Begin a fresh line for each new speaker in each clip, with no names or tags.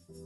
Hello,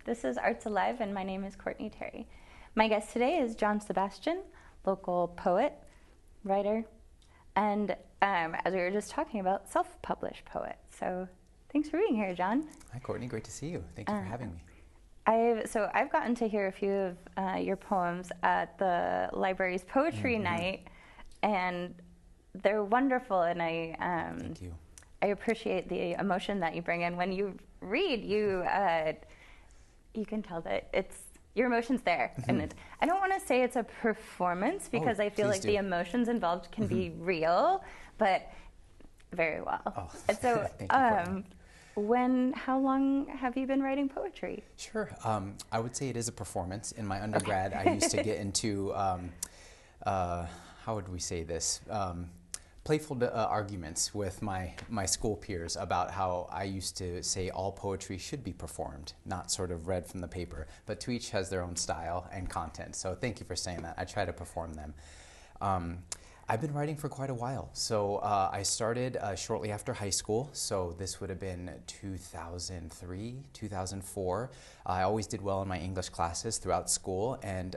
this is Arts Alive, and my name is Courtney Terry. My guest today is Jon Sebastian, local poet, writer, and as we were just talking about, self-published poet. So thanks for being here, Jon.
Hi, Courtney. Great to see you. Thank you for having me.
I've gotten to hear a few of your poems at the library's poetry night, and they're wonderful, and
Thank you.
I appreciate the emotion that you bring in. When you read, you can tell that your emotion's there. And I don't want to say it's a performance, because I feel like the emotions involved can be real, but very well.
Oh,
and so,
thank you,
how long have you been writing poetry?
Sure. I would say it is a performance. In my undergrad, I used to get into, how would we say this? Playful arguments with my school peers about how I used to say all poetry should be performed, not sort of read from the paper, but to each has their own style and content. So thank you for saying that. I try to perform them. I've been writing for quite a while. So I started shortly after high school. So this would have been 2003, 2004. I always did well in my English classes throughout school, and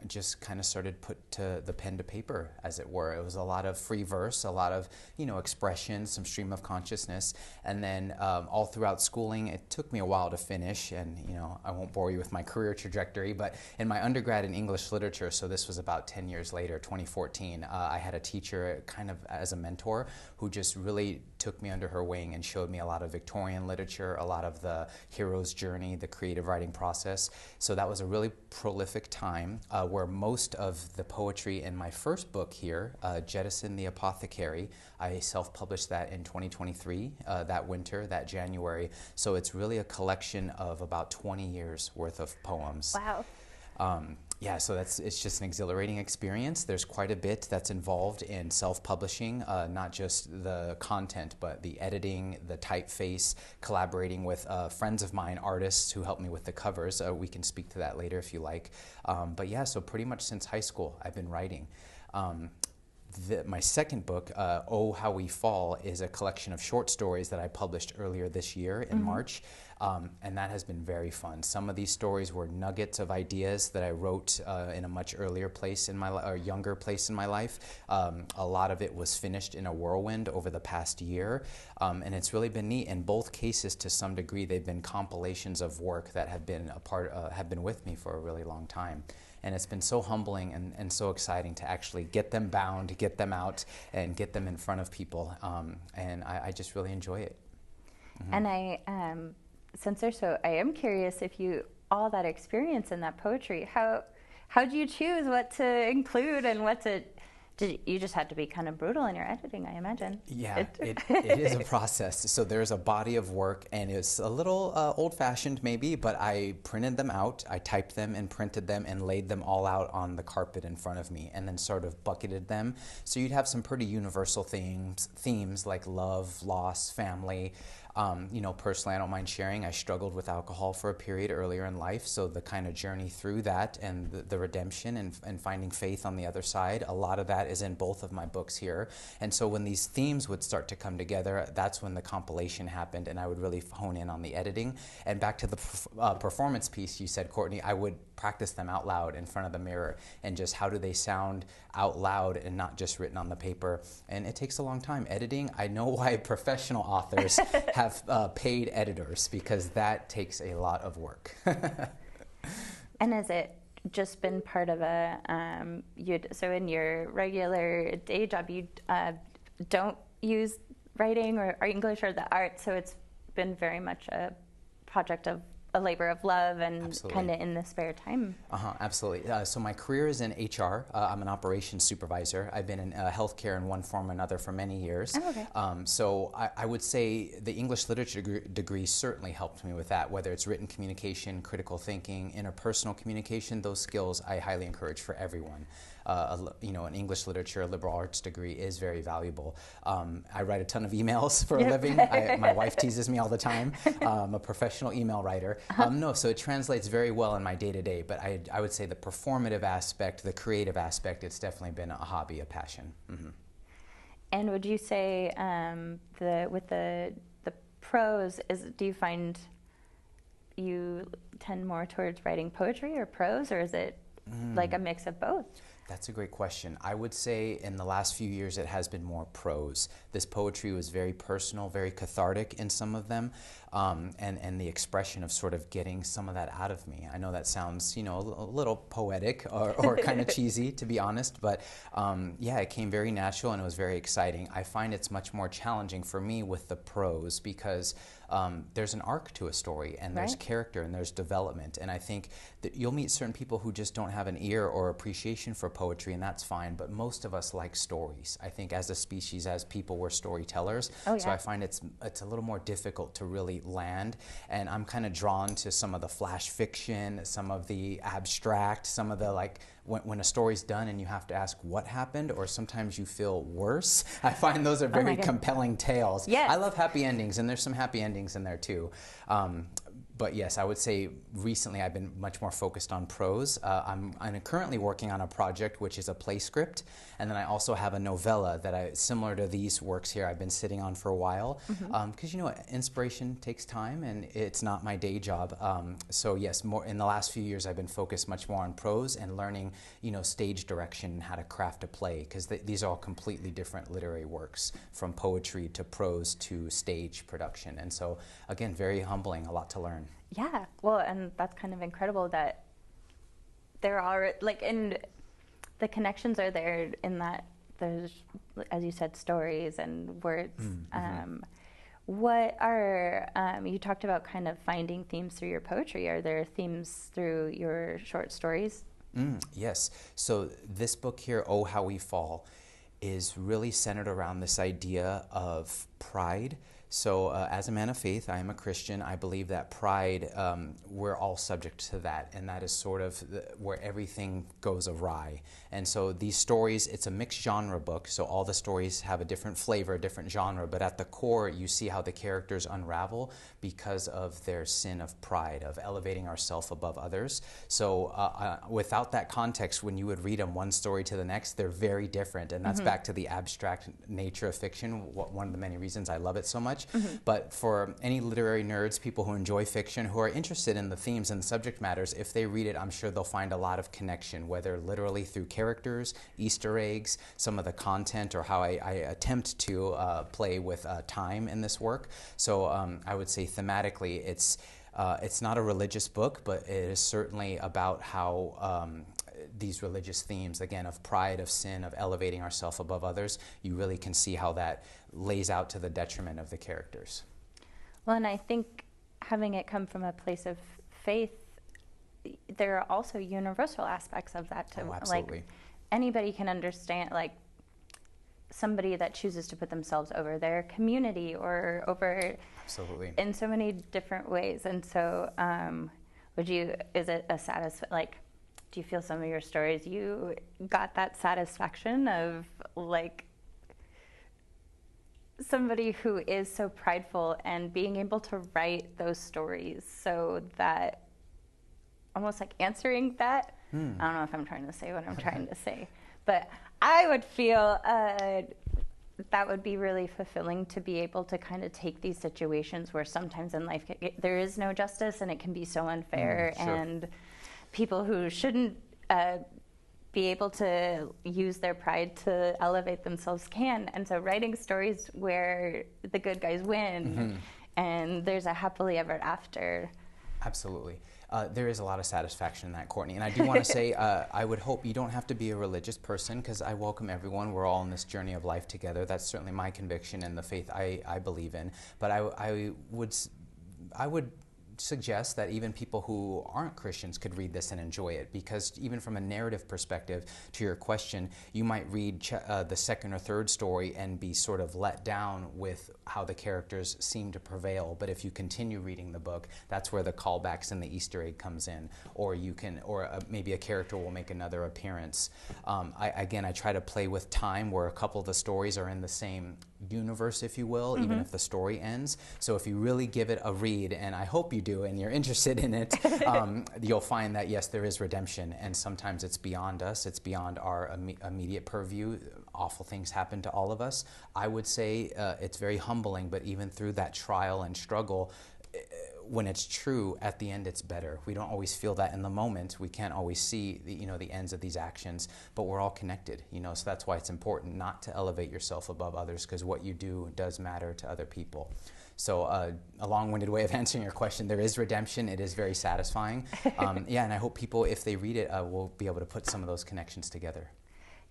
just kind of started put to the pen to paper, as it were. It was a lot of free verse, a lot of, expression, some stream of consciousness. And then all throughout schooling, it took me a while to finish, and I won't bore you with my career trajectory, but in my undergrad in English literature, so this was about 10 years later, 2014, I had a teacher kind of as a mentor who just really took me under her wing and showed me a lot of Victorian literature, a lot of the hero's journey, the creative writing process. So that was a really prolific time where most of the poetry in my first book here, Jettison, the Apothecary, I self-published that in 2023, that winter, that January. So it's really a collection of about 20 years worth of poems.
Wow.
Yeah, so it's just an exhilarating experience. There's quite a bit that's involved in self-publishing, not just the content, but the editing, the typeface, collaborating with friends of mine, artists who helped me with the covers. We can speak to that later if you like. But yeah, so pretty much since high school, I've been writing. My second book, Oh, How We Fall, is a collection of short stories that I published earlier this year in March. And that has been very fun. Some of these stories were nuggets of ideas that I wrote in a much earlier place in my or younger place in my life. A lot of it was finished in a whirlwind over the past year, and it's really been neat. In both cases, to some degree, they've been compilations of work that have been have been with me for a really long time. And it's been so humbling and so exciting to actually get them bound, get them out, and get them in front of people. And I just really enjoy it.
And since I am curious if all that experience in that poetry, how do you choose what to include and you just had to be kind of brutal in your editing, I imagine.
Yeah, it is a process. So there's a body of work, and it's a little old-fashioned maybe, but I printed them out, I typed them and printed them and laid them all out on the carpet in front of me, and then sort of bucketed them. So you'd have some pretty universal themes like love, loss, family. Personally, I don't mind sharing. I struggled with alcohol for a period earlier in life, so the kind of journey through that and the redemption and finding faith on the other side, a lot of that is in both of my books here. And so when these themes would start to come together, that's when the compilation happened, and I would really hone in on the editing. And back to the performance piece you said, Courtney, I would practice them out loud in front of the mirror, and just how do they sound out loud and not just written on the paper. And it takes a long time. Editing, I know why professional authors have paid editors, because that takes a lot of work.
And has it just been part of so in your regular day job, you don't use writing or English or the art, so it's been very much a project of a labor of love and
Absolutely.
kind of in the spare time.
Absolutely. So my career is in HR. I'm an operations supervisor. I've been in healthcare in one form or another for many years.
Oh, okay.
So I would say the English literature degree certainly helped me with that, whether it's written communication, critical thinking, interpersonal communication. Those skills I highly encourage for everyone. An English literature, liberal arts degree is very valuable. I write a ton of emails for a living. My wife teases me all the time. I'm a professional email writer. So it translates very well in my day-to-day, but I would say the performative aspect, the creative aspect, it's definitely been a hobby, a passion. Mm-hmm.
And would you say with the prose, do you find you tend more towards writing poetry or prose, or is it like a mix of both?
That's a great question. I would say in the last few years it has been more prose. This poetry was very personal, very cathartic in some of them, and the expression of sort of getting some of that out of me. I know that sounds, a little poetic or kind of cheesy, to be honest, but it came very natural and it was very exciting. I find it's much more challenging for me with the prose because there's an arc to a story, and there's character, and there's development, and I think that you'll meet certain people who just don't have an ear or appreciation for poetry, and that's fine, but most of us like stories. I think as a species, as people, we're storytellers, so I find it's a little more difficult to really land, and I'm kind of drawn to some of the flash fiction, some of the abstract, some of the when a story's done and you have to ask what happened, or sometimes you feel worse. I find those are very compelling tales.
Yes.
I love happy endings, and there's some happy endings in there too. But yes, I would say recently I've been much more focused on prose. I'm currently working on a project which is a play script, and then I also have a novella that similar to these works here, I've been sitting on for a while. Because inspiration takes time, and it's not my day job. So yes, more in the last few years I've been focused much more on prose and learning, stage direction and how to craft a play, because these are all completely different literary works, from poetry to prose to stage production. And so again, very humbling, a lot to learn.
Yeah, well, and that's kind of incredible that there are, and the connections are there in that there's, as you said, stories and words. What are, you talked about kind of finding themes through your poetry. Are there themes through your short stories?
Yes. So this book here, Oh, How We Fall, is really centered around this idea of pride. So as a man of faith, I am a Christian. I believe that pride, we're all subject to that, and that is sort of where everything goes awry. And so these stories, it's a mixed genre book, so all the stories have a different flavor, a different genre, but at the core, you see how the characters unravel because of their sin of pride, of elevating ourselves above others. So without that context, when you would read them one story to the next, they're very different, and that's back to the abstract nature of fiction, one of the many reasons I love it so much. But for any literary nerds, people who enjoy fiction, who are interested in the themes and the subject matters, if they read it, I'm sure they'll find a lot of connection, whether literally through characters, Easter eggs, some of the content, or how I attempt to play with time in this work. So I would say thematically, it's not a religious book, but it is certainly about how these religious themes, again, of pride, of sin, of elevating ourselves above others, you really can see how that lays out to the detriment of the characters.
Well, and I think having it come from a place of faith, there are also universal aspects of that too.
Oh, absolutely.
Like, anybody can understand, like, somebody that chooses to put themselves over their community or over,
absolutely,
in so many different ways. And so is it a like, do you feel some of your stories, you got that satisfaction of, like, somebody who is so prideful and being able to write those stories so that, almost like answering that, I don't know if I'm trying to say what I'm trying to say, but I would feel that would be really fulfilling, to be able to kind of take these situations where sometimes in life there is no justice and it can be so unfair,
sure.
And people who shouldn't be able to use their pride to elevate themselves can. And so writing stories where the good guys win and there's a happily ever after.
Absolutely. There is a lot of satisfaction in that, Courtney. And I do want to say, I would hope you don't have to be a religious person, because I welcome everyone. We're all in this journey of life together. That's certainly my conviction and the faith I believe in. But I would suggest that even people who aren't Christians could read this and enjoy it, because even from a narrative perspective, to your question, you might read the second or third story and be sort of let down with how the characters seem to prevail. But if you continue reading the book, that's where the callbacks and the Easter egg comes in, or maybe a character will make another appearance. I try to play with time, where a couple of the stories are in the same universe, if you will, even if the story ends. So if you really give it a read, and I hope you do, and you're interested in it, you'll find that yes, there is redemption, and sometimes it's beyond us, it's beyond our immediate purview. Awful things happen to all of us. I would say it's very humbling, but even through that trial and struggle, when it's true, at the end it's better. We don't always feel that in the moment. We can't always see the ends of these actions, but we're all connected, so that's why it's important not to elevate yourself above others, because what you do does matter to other people. So a long-winded way of answering your question, there is redemption. It is very satisfying. And I hope people, if they read it, will be able to put some of those connections together.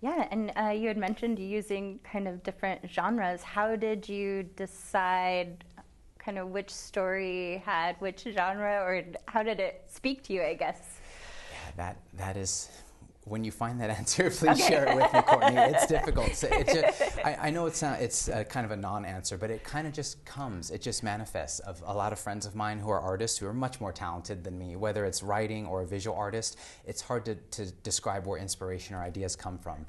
Yeah, and you had mentioned using kind of different genres. How did you decide kind of which story had which genre, or how did it speak to you, I guess?
Yeah, that is, when you find that answer, please share it with me, Courtney. It's difficult. I know it's kind of a non-answer, but it kind of just comes. It just manifests. Of a lot of friends of mine who are artists who are much more talented than me, whether it's writing or a visual artist, it's hard to describe where inspiration or ideas come from.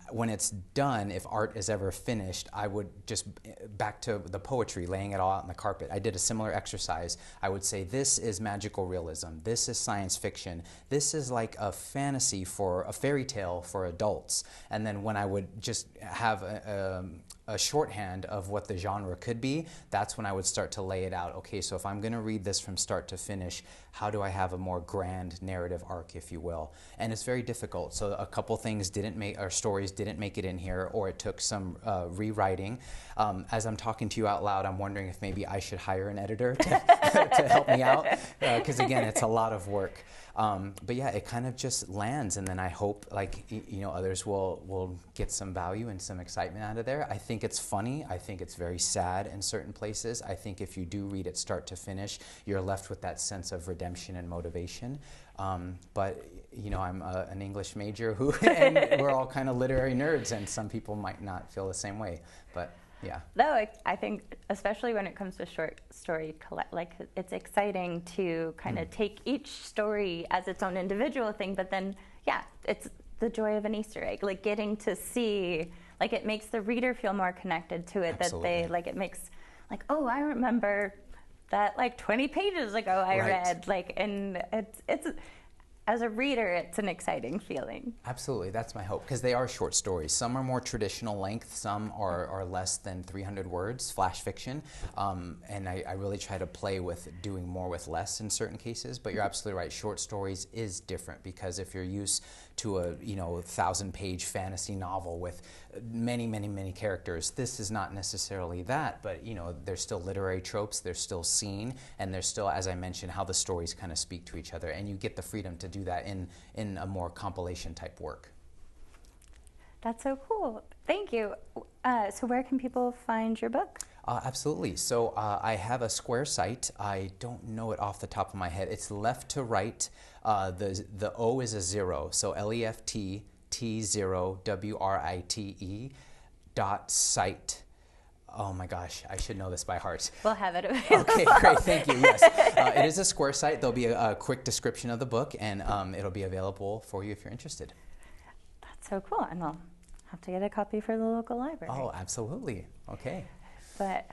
When it's done, if art is ever finished, I would just, back to the poetry, laying it all out on the carpet. I did a similar exercise. I would say, this is magical realism. This is science fiction. This is like a fantasy for a fairy tale for adults. And then when I would just have a shorthand of what the genre could be, that's when I would start to lay it out. Okay, so if I'm going to read this from start to finish, how do I have a more grand narrative arc, if you will? And it's very difficult. So a couple things stories didn't make it in here, or it took some rewriting. As I'm talking to you out loud, I'm wondering if maybe I should hire an editor to help me out, because again, it's a lot of work. But yeah, it kind of just lands, and then I hope others will get some value and some excitement out of there. I think it's funny. I think it's very sad in certain places. I think if you do read it start to finish, you're left with that sense of redemption and motivation. But I'm an English major and we're all kind of literary nerds, and some people might not feel the same way. But yeah.
No, I think especially when it comes to short story, it's exciting to kind of take each story as its own individual thing, but then, yeah, it's the joy of an Easter egg, like getting to see, like it makes the reader feel more connected to it. Absolutely. That it makes oh, I remember that 20 pages ago I read, and it's as a reader, it's an exciting feeling.
Absolutely, that's my hope, because they are short stories. Some are more traditional length, some are less than 300 words, flash fiction, and I really try to play with doing more with less in certain cases, but you're absolutely right, short stories is different, because if you're used to a 1,000-page fantasy novel with many, many, many characters, this is not necessarily that, but there's still literary tropes, there's still scene, and there's still, as I mentioned, how the stories kind of speak to each other, and you get the freedom to do that in a more compilation type work.
That's so cool. Thank you. So where can people find your book?
Absolutely. So I have a Square site. I don't know it off the top of my head. It's left to right. The O is a 0. So LEFT-T0-WRITE .site. Oh my gosh, I should know this by heart.
We'll have it available.
Okay, great, thank you, yes. It is a Square site. There'll be a quick description of the book, and it'll be available for you if you're interested.
That's so cool, and I'll have to get a copy for the local library.
Oh, absolutely, okay.
But,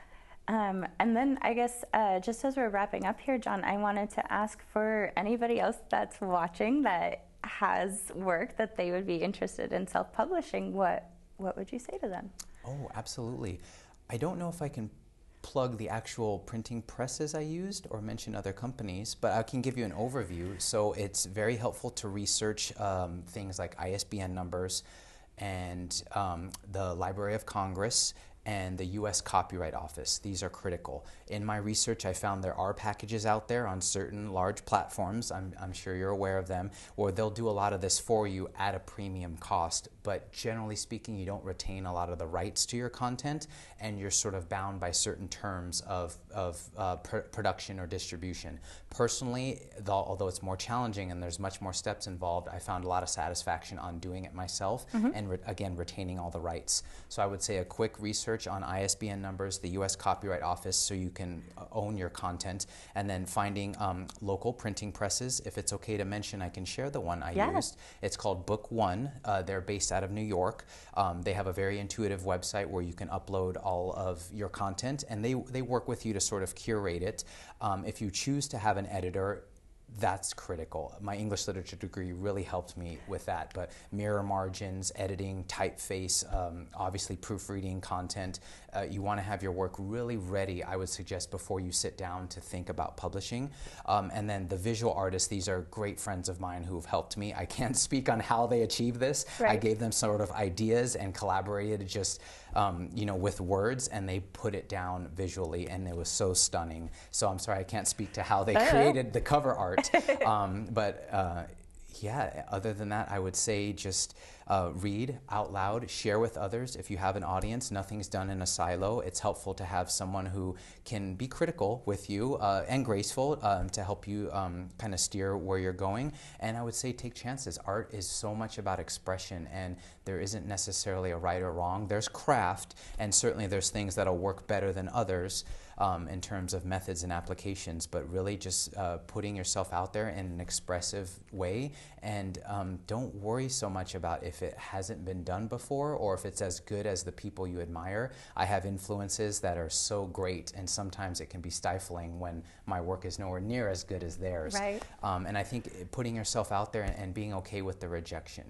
and then I guess just as we're wrapping up here, Jon, I wanted to ask for anybody else that's watching that has work that they would be interested in self-publishing, what would you say to them?
Oh, absolutely. I don't know if I can plug the actual printing presses I used or mention other companies, but I can give you an overview. So it's very helpful to research things like ISBN numbers and the Library of Congress and the U.S. Copyright Office. These are critical. In my research, I found there are packages out there on certain large platforms, I'm sure you're aware of them, where they'll do a lot of this for you at a premium cost, but generally speaking, you don't retain a lot of the rights to your content, and you're sort of bound by certain terms of production or distribution. Personally, although it's more challenging and there's much more steps involved, I found a lot of satisfaction on doing it myself, and again, retaining all the rights. So I would say a quick research on ISBN numbers, the U.S. Copyright Office, so you can own your content, and then finding local printing presses. If it's okay to mention, I can share the one I used. It's called Book One. They're based out of New York. They have a very intuitive website where you can upload all of your content, and they work with you to sort of curate it. If you choose to have an editor, that's critical. My English literature degree really helped me with that, but mirror margins, editing, typeface, obviously proofreading content. You want to have your work really ready, I would suggest, before you sit down to think about publishing. And then the visual artists, these are great friends of mine who have helped me. I can't speak on how they achieved this. I gave them sort of ideas and collaborated just with words, and they put it down visually, and it was so stunning. So I'm sorry, I can't speak to how they created the cover art. Yeah, other than that, I would say just read out loud, share with others. If you have an audience, nothing's done in a silo. It's helpful to have someone who can be critical with you and graceful to help you kind of steer where you're going. And I would say take chances. Art is so much about expression, and there isn't necessarily a right or wrong. There's craft, and certainly there's things that'll work better than others in terms of methods and applications, but really just putting yourself out there in an expressive way, and don't worry so much about if it hasn't been done before or if it's as good as the people you admire. I have influences that are so great, and sometimes it can be stifling when my work is nowhere near as good as theirs. And I think putting yourself out there and being okay with the rejection.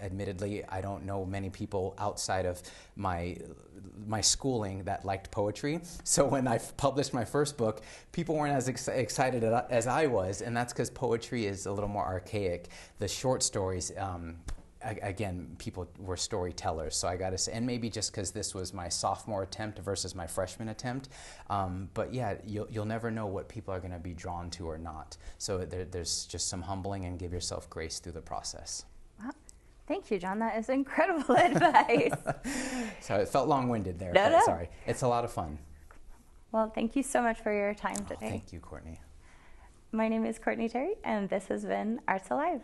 Admittedly, I don't know many people outside of my schooling that liked poetry. So when I published my first book, people weren't as excited as I was, and that's because poetry is a little more archaic. The short stories, again, people were storytellers, so I got to say, and maybe just because this was my sophomore attempt versus my freshman attempt, but yeah, you'll never know what people are going to be drawn to or not. So there's just some humbling, and give yourself grace through the process.
Wow. Thank you, John. That is incredible advice.
Sorry, it felt long-winded there.
No.
Sorry. It's a lot of fun.
Well, thank you so much for your time today.
Thank you, Courtney.
My name is Courtney Terry, and this has been Arts Alive.